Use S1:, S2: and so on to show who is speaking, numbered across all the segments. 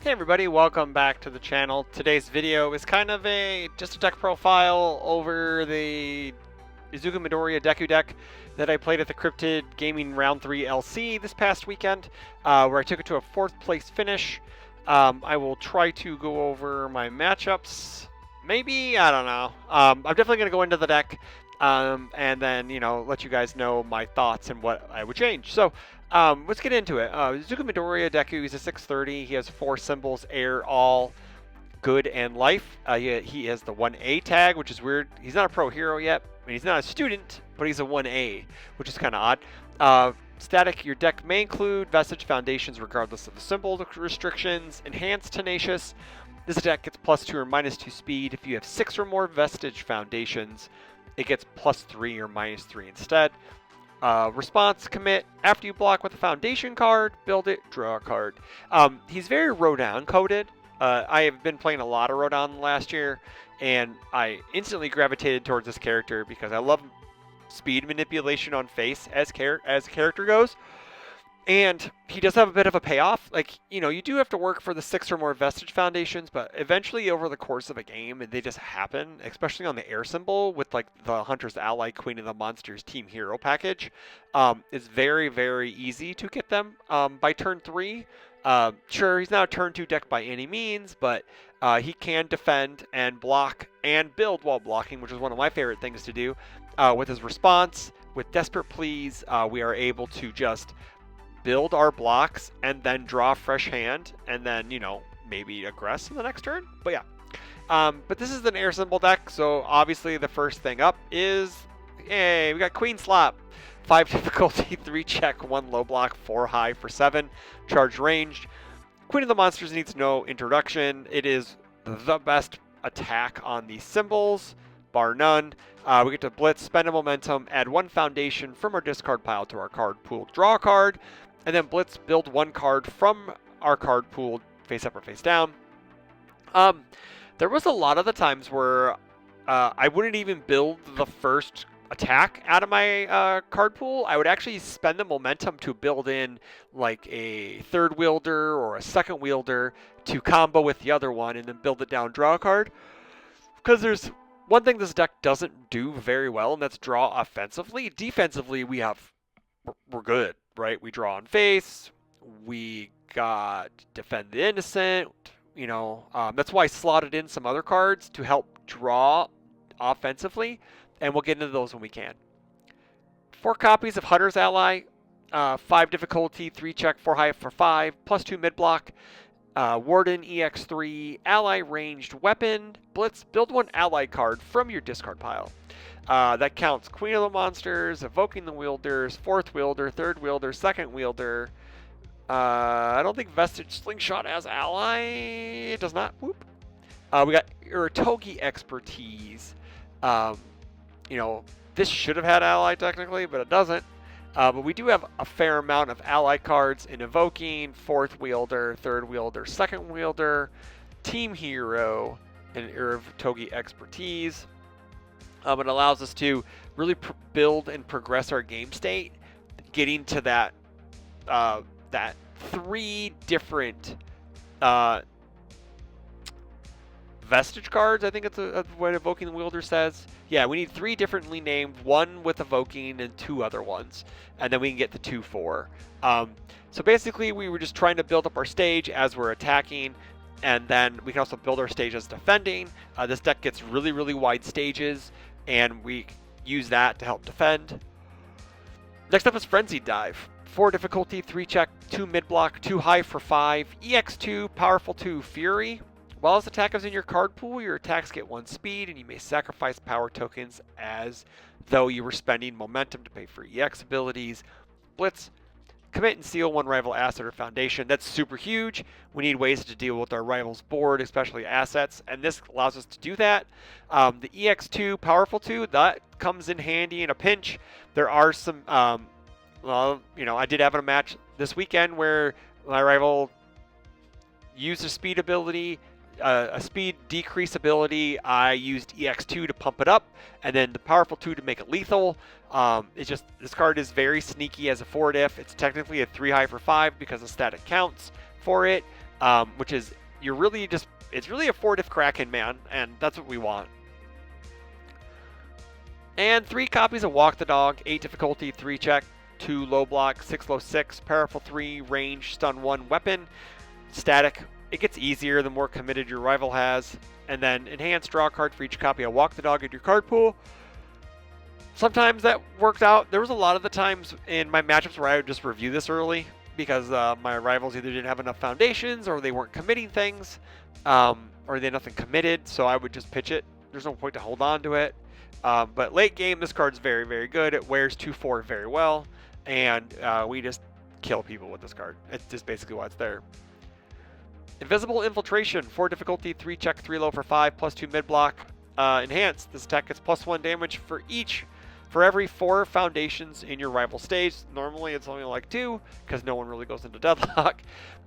S1: Hey everybody, welcome back to the channel. Today's video is kind of just a deck profile over the Izuku Midoriya Deku deck that I played at the Cryptid Gaming Round 3 LC this past weekend, where I took it to a 4th place finish. I will try to go over my matchups. Maybe, I don't know. I'm definitely going to go into the deck and then, let you guys know my thoughts and what I would change. So, let's get into it. Izuku Midoriya Deku, he's a 630. He has 4 symbols, air, all, good, and life. He has the 1A tag, which is weird. He's not a pro hero yet. I mean, he's not a student, but he's a 1A, which is kind of odd. Static, your deck may include Vestige Foundations regardless of the symbol restrictions. Enhanced Tenacious. This deck gets +2 or -2 speed. If you have 6 or more Vestige Foundations, it gets +3 or -3 instead. Response, commit. After you block with a foundation card, build it, draw a card. He's very Rodan coded. I have been playing a lot of Rodan last year, and I instantly gravitated towards this character because I love speed manipulation on face as character goes. And he does have a bit of a payoff. Like, you do have to work for the 6 or more Vestige Foundations, but eventually over the course of a game, and they just happen, especially on the air symbol with like the Hunter's Ally, Queen of the Monsters Team Hero package. It's very, very easy to get them by turn 3. Sure, he's not a turn 2 deck by any means, but he can defend and block and build while blocking, which is one of my favorite things to do. With his response, with Desperate Please, we are able to just build our blocks and then draw a fresh hand and then, maybe aggress in the next turn. But yeah. But this is an air symbol deck, so obviously the first thing up is, hey, we got Queen Slap. 5 difficulty, 3 check, 1 low block, 4 high for 7. Charge ranged. Queen of the Monsters needs no introduction. It is the best attack on these symbols, bar none. We get to blitz, spend a momentum, add 1 foundation from our discard pile to our card pool, draw a card, and then blitz, build 1 card from our card pool, face up or face down. There was a lot of the times where I wouldn't even build the first attack out of my card pool. I would actually spend the momentum to build in like a third wielder or a second wielder to combo with the other one and then build it down, draw a card. Because there's one thing this deck doesn't do very well, and that's draw offensively. Defensively, we're good, right? We draw on face. We got defend the innocent. That's why I slotted in some other cards to help draw offensively, and we'll get into those when we can. 4 copies of Hunter's Ally, 5 difficulty, 3 check, 4 high for 5, +2 mid block. Warden EX3, ally ranged weapon, blitz, build 1 ally card from your discard pile. That counts Queen of the Monsters, evoking the wielders, 4th wielder, 3rd wielder, 2nd wielder. I don't think Vestige Slingshot has ally. It does not. Whoop. We got Uratogi Expertise. This should have had ally technically, but it doesn't. But we do have a fair amount of ally cards in evoking, 4th wielder, 3rd wielder, 2nd wielder, team hero, and Uratogi Expertise. It allows us to really build and progress our game state, getting to that 3 different Vestige cards. I think it's what Evoking the Wielder says. Yeah, we need 3 differently named, 1 with Evoking and 2 other ones, and then we can get the 2/4. So basically, we were just trying to build up our stage as we're attacking, and then we can also build our stage as defending. This deck gets really, really wide stages, and we use that to help defend. Next up is Frenzied Dive. 4 difficulty, 3 check, 2 mid block, 2 high for 5. EX2, powerful 2, Fury. While this attack is in your card pool, your attacks get 1 speed, and you may sacrifice power tokens as though you were spending momentum to pay for EX abilities. Blitz, commit and seal 1 rival asset or foundation. That's super huge. We need ways to deal with our rival's board, especially assets, and this allows us to do that. The EX2, powerful 2, that comes in handy in a pinch. There are some, I did have a match this weekend where my rival used a speed ability, a speed decrease ability. I used EX2 to pump it up, and then the powerful 2 to make it lethal. It's just, this card is very sneaky as a 4 diff. It's technically a 3 high for 5 because the static counts for it. which is it's really a 4-diff Kraken, man, and that's what we want. And 3 copies of Walk the Dog, 8 difficulty, 3 check, 2 low block, 6 low 6, powerful 3, range, stun 1, weapon, static. It gets easier the more committed your rival has. And then enhanced, draw a card for each copy of Walk the Dog in your card pool. Sometimes that worked out. There was a lot of the times in my matchups where I would just review this early because my rivals either didn't have enough foundations or they weren't committing things, or they had nothing committed, so I would just pitch it. There's no point to hold on to it. But late game, this card's very, very good. It wears 2/4 very well, and we just kill people with this card. It's just basically why it's there. Invisible Infiltration, 4 difficulty, 3 check, 3 low for 5, +2 mid block. Enhanced, this attack gets +1 damage for every 4 foundations in your rival stage. Normally it's only like 2, because no one really goes into deadlock.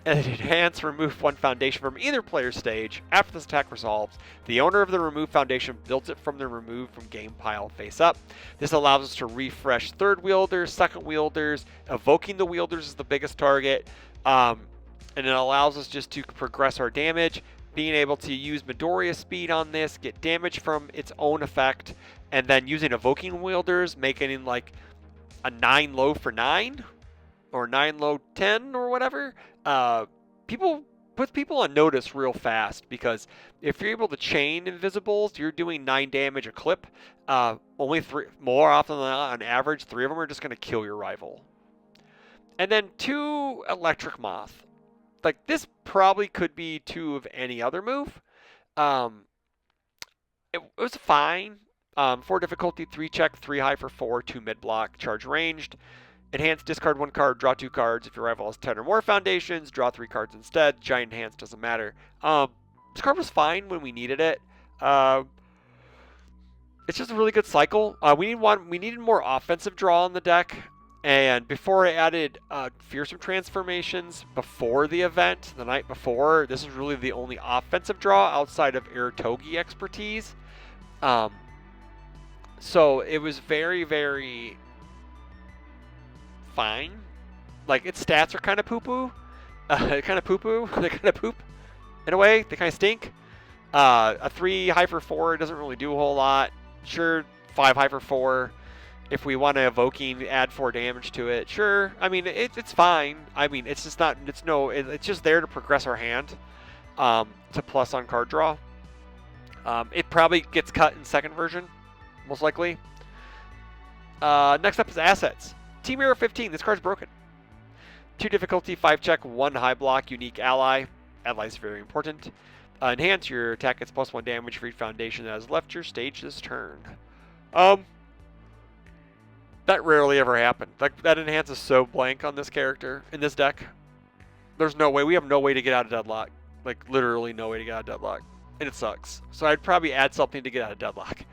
S1: And enhance, remove 1 foundation from either player's stage. After this attack resolves, the owner of the removed foundation builds it from the removed from game pile face up. This allows us to refresh third wielders, second wielders. Evoking the wielders is the biggest target. And it allows us just to progress our damage. Being able to use Midoriya speed on this, get damage from its own effect, and then using evoking wielders, making like a 9 low for 9 or 9 low 10 or whatever. Puts people on notice real fast, because if you're able to chain invisibles, you're doing 9 damage a clip. Only 3, more often than not, on average, 3 of them are just going to kill your rival. And then 2 Electric Moth. Like, this probably could be 2 of any other move. It was fine. 4 difficulty, 3 check, 3 high for 4, 2 mid block, charge ranged. Enhanced, discard 1 card, draw 2 cards. If your rival has 10 or more foundations, draw 3 cards instead. Giant enhanced doesn't matter. This card was fine when we needed it. It's just a really good cycle. We needed more offensive draw on the deck. And before I added Fearsome Transformations before the event, the night before, this is really the only offensive draw outside of Iritogi expertise. So it was very, very fine. Like, its stats are kind of poo-poo. They kind of poo-poo. They kind of poop in a way. They kind of stink. A 3 high for 4 doesn't really do a whole lot. Sure, 5 high for 4. If we want to evoking, add 4 damage to it, sure. I mean, it's fine. I mean, it's just not. It's just there to progress our hand, to plus on card draw. It probably gets cut in second version, most likely. Next up is assets. Team Hero 15. This card's broken. 2 difficulty, 5 check, 1 high block, unique ally. Ally is very important. Enhance, your attack gets +1 damage for each foundation that has left your stage this turn. That rarely ever happened. That enhance is so blank on this character in this deck. There's no way. We have no way to get out of deadlock. Like, literally no way to get out of deadlock. And it sucks. So I'd probably add something to get out of deadlock.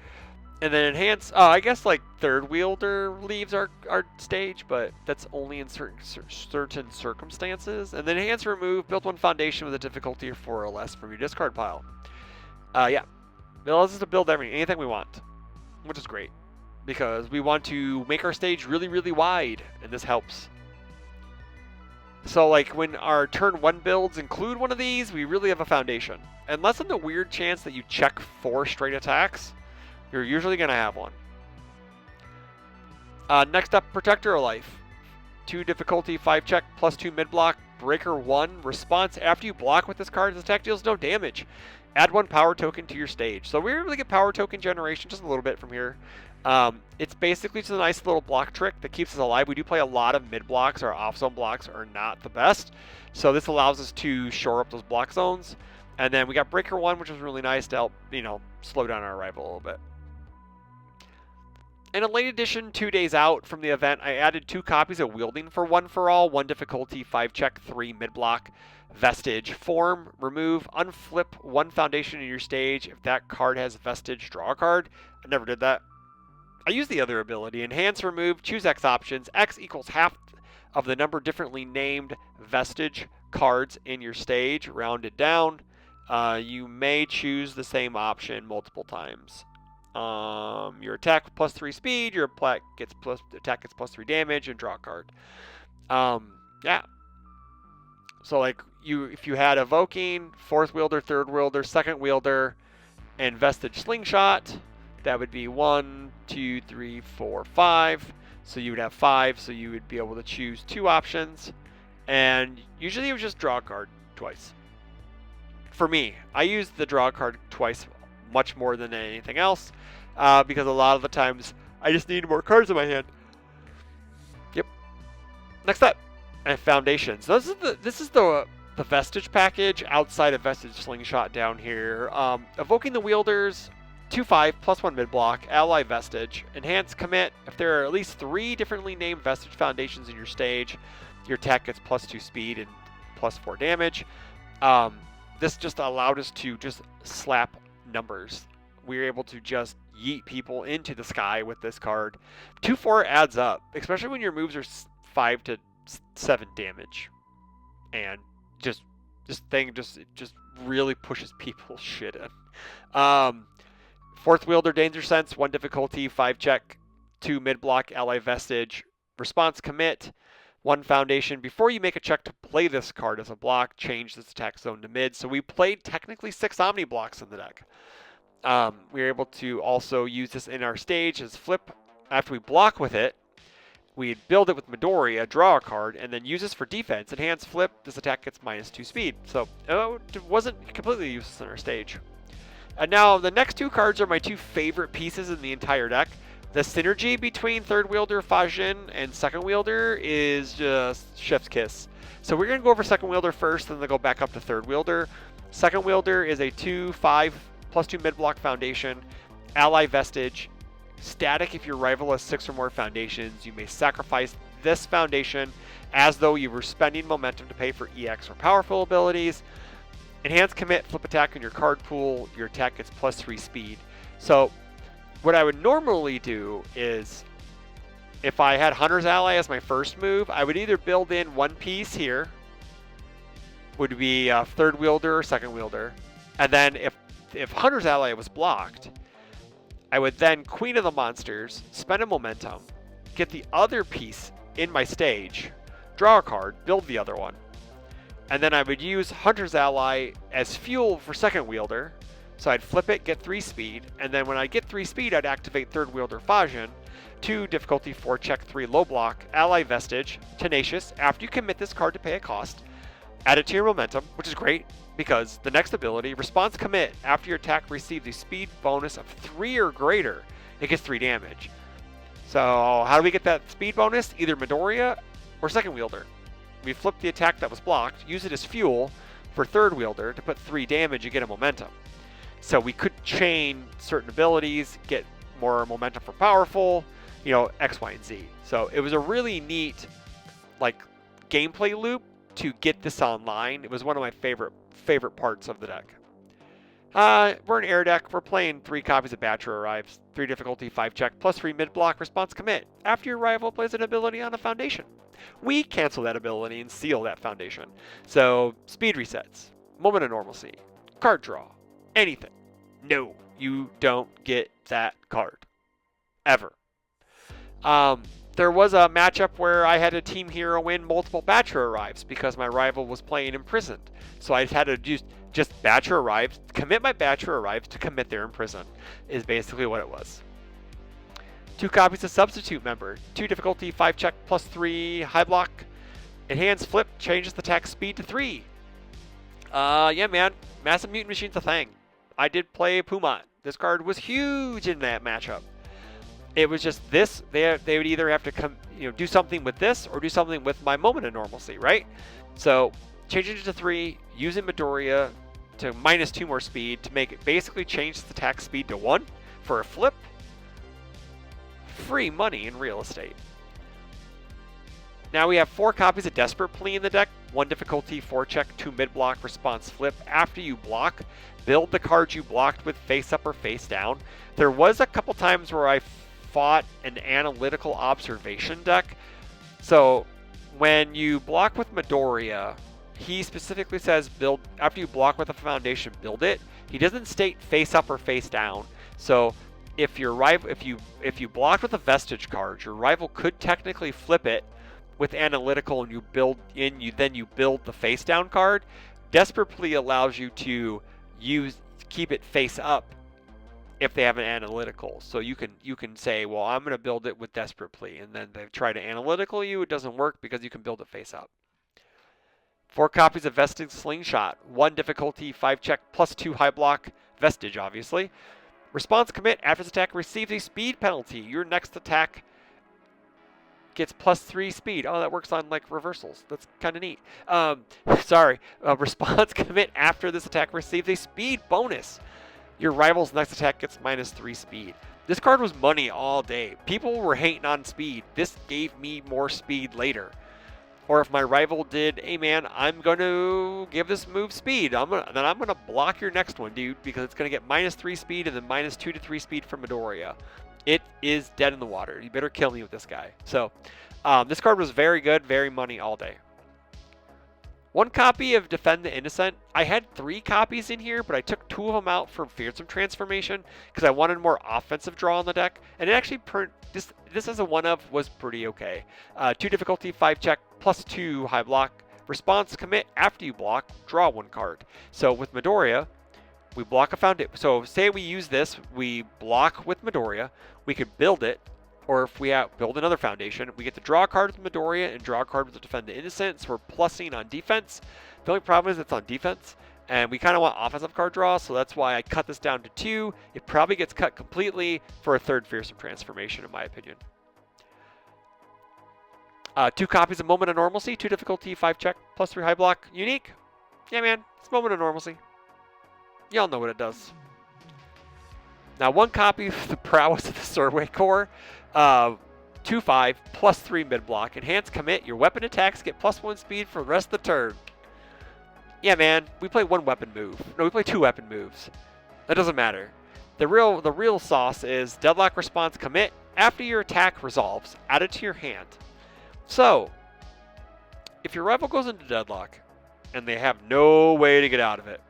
S1: And then enhance, I guess like third wielder leaves our stage, but that's only in certain circumstances. And then enhance, remove, build 1 foundation with a difficulty of 4 or less from your discard pile. Yeah. It allows us to build anything we want, which is great, because we want to make our stage really, really wide, and this helps. So like when our turn 1 builds include one of these, we really have a foundation. Unless in the weird chance that you check 4 straight attacks, you're usually going to have one. Next up, Protector of Life. 2 difficulty, 5 check, +2 mid block, breaker 1. Response, after you block with this card, this attack deals no damage. Add 1 power token to your stage. So we really get power token generation just a little bit from here. It's basically just a nice little block trick that keeps us alive. We do play a lot of mid blocks. Our off zone blocks are not the best. So this allows us to shore up those block zones. And then we got breaker 1, which was really nice to help, slow down our rival a little bit. In a late edition, 2 days out from the event, I added 2 copies of Wielding for One for All. 1 difficulty, 5 check, 3 mid block. Vestige, form, remove, unflip 1 foundation in your stage. If that card has Vestige, draw a card. I never did that. I use the other ability. Enhance, remove, choose X options. X equals half of the number differently named Vestige cards in your stage. Round it down. You may choose the same option multiple times. Your attack +3 speed, your attack gets +3 damage, and draw a card. Yeah. So like if you had Evoking, fourth wielder, third wielder, second wielder, and Vestige Slingshot, that would be 1, 2, 3, 4, 5. So you would have 5, so you would be able to choose 2 options. And usually you would just draw a card twice. For me, I use the draw card twice much more than anything else, because a lot of the times I just need more cards in my hand. Yep. Next up, and Foundations. This is the Vestige package outside of Vestige Slingshot down here. Evoking the Wielders, 2/5 +1 mid-block, ally Vestige, enhance commit. If there are at least 3 differently named Vestige Foundations in your stage, your attack gets +2 speed and +4 damage. This just allowed us to just slap numbers. We were able to just yeet people into the sky with this card. 2/4 adds up, especially when your moves are 5 to 7 damage. And this thing just really pushes people's shit in. Fourth wielder, Danger Sense, 1 difficulty, 5 check, 2 mid block, ally Vestige, response commit, 1 foundation. Before you make a check to play this card as a block, change this attack zone to mid. So we played technically 6 Omni blocks in the deck. We were able to also use this in our stage as flip. After we block with it, we'd build it with Midoriya, draw a card, and then use this for defense. Enhance flip, this attack gets -2 speed. So it wasn't completely useless in our stage. And now the next 2 cards are my 2 favorite pieces in the entire deck. The synergy between third wielder Fajin and second wielder is just chef's kiss. So we're going to go over second wielder first, and then go back up to third wielder. Second wielder is a 2/5 +2 mid-block foundation, ally Vestige. Static if your rival has 6 or more foundations. You may sacrifice this foundation as though you were spending momentum to pay for EX or powerful abilities. Enhance commit, flip attack in your card pool. Your attack gets +3 speed. So what I would normally do is, if I had Hunter's Ally as my first move, I would either build in 1 piece here, would be third wielder or second wielder, and then if Hunter's Ally was blocked, I would then Queen of the Monsters, spend a momentum, get the other piece in my stage, draw a card, build the other one, and then I would use Hunter's Ally as fuel for second wielder. So I'd flip it, get 3 speed, and then when I get 3 speed, I'd activate third wielder Fajin, 2 difficulty, 4 check, 3 low block, ally Vestige, Tenacious. After you commit this card to pay a cost, add it to your momentum, which is great because the next ability, response commit. After your attack receives a speed bonus of 3 or greater, it gets 3 damage. So how do we get that speed bonus? Either Midoriya or second wielder. We flip the attack that was blocked, use it as fuel for third wielder to put 3 damage and get a momentum. So we could chain certain abilities, get more momentum for powerful, X, Y, and Z. So it was a really neat, gameplay loop to get this online. It was one of my favorite parts of the deck. We're an air deck. We're playing 3 copies of Batra Arrives, 3 difficulty, 5 check, +3 mid block, response commit. After your rival plays an ability on a foundation, we cancel that ability and seal that foundation. So speed resets, moment of normalcy, card draw. Anything. No, you don't get that card. Ever. There was a matchup where I had a team hero win multiple Batra Arrives because my rival was playing Imprisoned. So I had to use just Batra Arrives, commit my Batra Arrives to commit their Imprisoned, is basically what it was. 2 copies of Substitute Member, 2 difficulty, 5 check, +3 high block. Enhance flip, changes the attack speed to 3. Yeah, man, Massive Mutant Machine's a thing. I did play Pumot. This card was huge in that matchup. It was just this. They would either have to do something with this or do something with my moment of normalcy, right? So changing it to 3, using Midoriya to -2 more speed to make it basically change the attack speed to 1 for a flip. Free money in real estate. Now we have 4 copies of Desperate Plea in the deck. 1 difficulty, 4 check, 2 mid block, response flip. After you block, build the cards you blocked with face up or face down. There was a couple times where I fought an analytical observation deck. So when you block with Midoriya, he specifically says build after you block with a foundation, build it. He doesn't state face up or face down. So if your rival, if you blocked with a Vestige card, your rival could technically flip it, with Analytical and then you build the face down card, Desperate Plea allows you to keep it face up if they have an Analytical. So you can say, well, I'm going to build it with Desperate Plea, and then they try to Analytical you. It doesn't work because you can build it face up. 4 copies of Vestige Slingshot, 1 difficulty, 5 check, +2 high block, Vestige obviously. Response commit, after this attack receives a speed penalty. Your next attack gets +3 speed. Oh, that works on like reversals. That's kind of neat. Sorry. Response commit, after this attack receives a speed bonus. Your rival's next attack gets -3 speed. This card was money all day. People were hating on speed. This gave me more speed later. Or if my rival did, hey man, I'm going to give this move speed. I'm gonna block your next one, dude, because it's going to get -3 speed and then -2 to 3 speed from Midoriya. It is dead in the water. You better kill me with this guy. So this card was very good, very money all day. 1 copy of Defend the Innocent. I had 3 copies in here, but I took 2 of them out for Fearsome Transformation because I wanted more offensive draw on the deck. And it actually, this as a 1-of was pretty okay. 2 difficulty, 5 check, +2 high block. Response commit, after you block, draw 1 card. So with Midoriya, we block a foundation. So say we use this, we block with Midoriya, we could build it. Or if we build another foundation, we get to draw a card with Midoriya and draw a card with the Defend the Innocent. So we're plussing on defense. The only problem is it's on defense. And we kind of want offensive card draw, so that's why I cut this down to 2. It probably gets cut completely for a 3rd Fearsome Transformation, in my opinion. 2 copies of Moment of Normalcy, 2 difficulty, 5 check, +3 high block. Unique? Yeah, man, it's Moment of Normalcy. Y'all know what it does. Now, 1 copy of the Prowess of the Swordway Core. 2/5, +3 mid block. Enhance commit. Your weapon attacks get +1 speed for the rest of the turn. Yeah, man, we play 1 weapon move. No, we play 2 weapon moves. That doesn't matter. The real sauce is Deadlock Response commit. After your attack resolves, add it to your hand. So, if your rival goes into deadlock and they have no way to get out of it,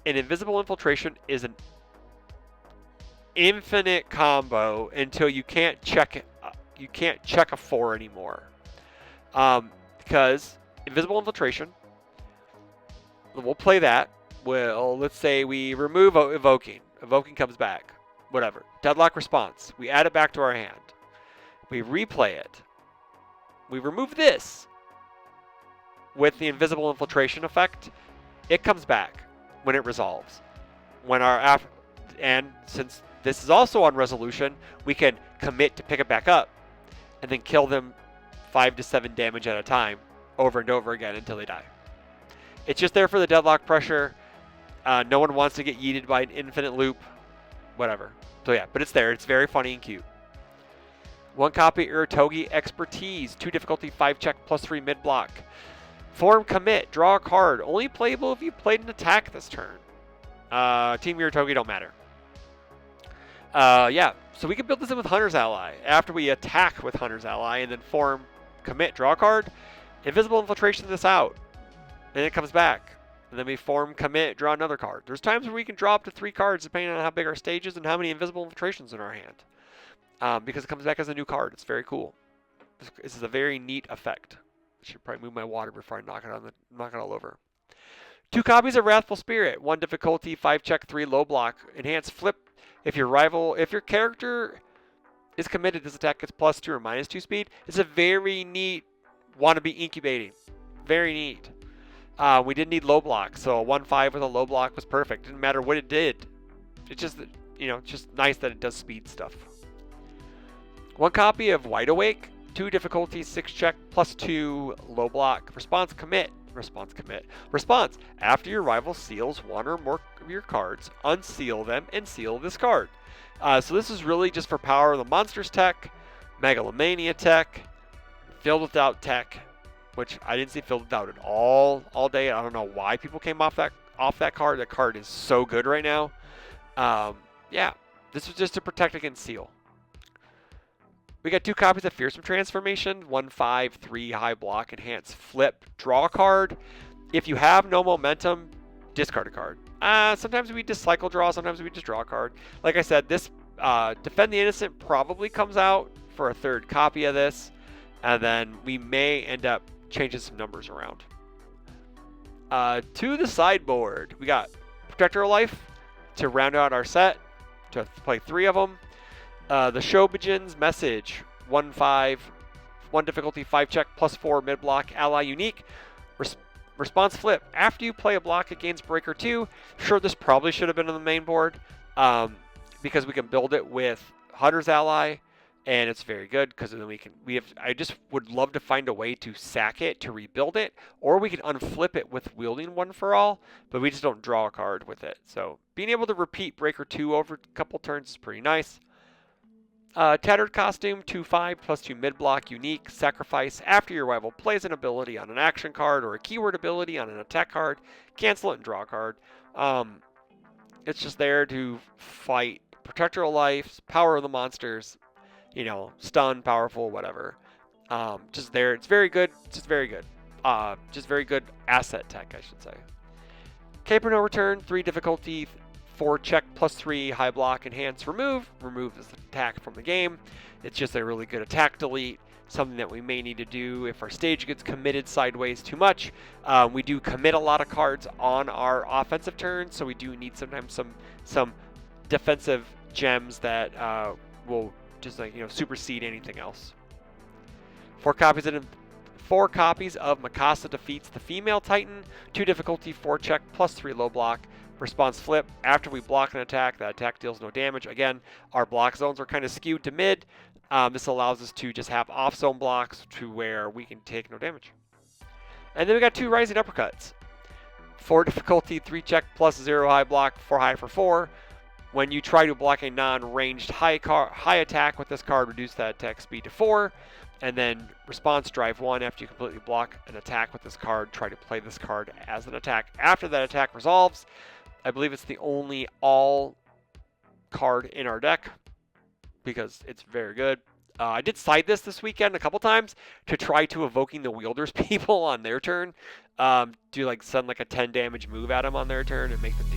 S1: an Invisible Infiltration is an infinite combo until you can't check it. You can't check a 4 anymore, because Invisible Infiltration. We'll play that. Well, let's say we remove Evoking. Evoking comes back. Whatever. Deadlock Response. We add it back to our hand. We replay it. We remove this with the Invisible Infiltration effect. It comes back when it resolves. And since this is also on resolution, we can commit to pick it back up and then kill them 5 to 7 damage at a time over and over again until they die. It's just there for the deadlock pressure. No one wants to get yeeted by an infinite loop. Whatever. So yeah, but it's there. It's very funny and cute. 1 copy Uratogi Expertise. 2 difficulty, 5 check, +3 mid block. Form commit. Draw a card. Only playable if you played an attack this turn. Team Uratogi don't matter. Yeah, so we can build this in with Hunter's Ally. After we attack with Hunter's Ally and then form commit, draw a card, Invisible Infiltration this out. And it comes back. And then we form commit, draw another card. There's times where we can draw up to 3 cards depending on how big our stage is and how many Invisible Infiltrations in our hand. Because it comes back as a new card. It's very cool. This is a very neat effect. I should probably move my water before I knock it all over. 2 copies of Wrathful Spirit. 1 difficulty, 5 check, 3 low block. Enhance flip. If your character is committed, this attack gets +2 or -2 speed. It's a very neat wannabe incubating. Very neat. We didn't need low block, so a 1/5 with a low block was perfect. Didn't matter what it did. It's just, just nice that it does speed stuff. 1 copy of Wide Awake. 2 difficulty, 6 check, +2 low block. Response commit. Response commit. Response. After your rival seals 1 or more of your cards, unseal them and seal this card. So this is really just for Power of the Monsters tech, Megalomania tech, Filled with Doubt tech, which I didn't see Filled with Doubt at all day. I don't know why people came off that card. That card is so good right now. Yeah, this was just to protect against seal. We got 2 copies of Fearsome Transformation, 1/5, 3 high block, enhance flip, draw a card. If you have no momentum, discard a card. Sometimes we just cycle draw, sometimes we just draw a card. Like I said, this Defend the Innocent probably comes out for a 3rd copy of this. and then we may end up changing some numbers around. To the sideboard, we got Protector of Life to round out our set, to play 3 of them. The Shobijin's Message, 1/5, 1 difficulty, 5 check, +4 mid block, ally unique. Response flip. After you play a block against Breaker 2, sure, this probably should have been on the main board because we can build it with Hunter's Ally, and it's very good because then I just would love to find a way to sack it to rebuild it, or we can unflip it with wielding One for All, but we just don't draw a card with it. So being able to repeat Breaker 2 over a couple turns is pretty nice. Tattered Costume, 2/5, +2 mid block, unique, sacrifice. After your rival plays an ability on an action card or a keyword ability on an attack card, cancel it and draw a card. It's just there to fight Protector of Life, power of the monsters, stun, powerful, whatever. Just there. It's very good. Just very good. Just very good asset tech, I should say. Caper No Return, 3 difficulty, 4 check, +3 high block, enhance, remove. Remove this attack from the game. It's just a really good attack delete. Something that we may need to do if our stage gets committed sideways too much. We do commit a lot of cards on our offensive turns, so we do need sometimes some defensive gems that will just supersede anything else. 4 copies of Mikasa Defeats the Female Titan, 2 difficulty, 4 check, +3 low block. Response flip. After we block an attack, that attack deals no damage. Again, our block zones are kind of skewed to mid. This allows us to just have off-zone blocks to where we can take no damage. And then we got 2 Rising Uppercuts. 4 difficulty, 3 check, +0 high block, 4 high for 4. When you try to block a non-ranged high attack with this card, reduce that attack speed to 4. And then response drive 1. After you completely block an attack with this card, try to play this card as an attack. After that attack resolves, I believe it's the only all card in our deck because it's very good. I did side this weekend a couple times to try to evoking the Wielders people on their turn. Send like a 10 damage move at them on their turn and make them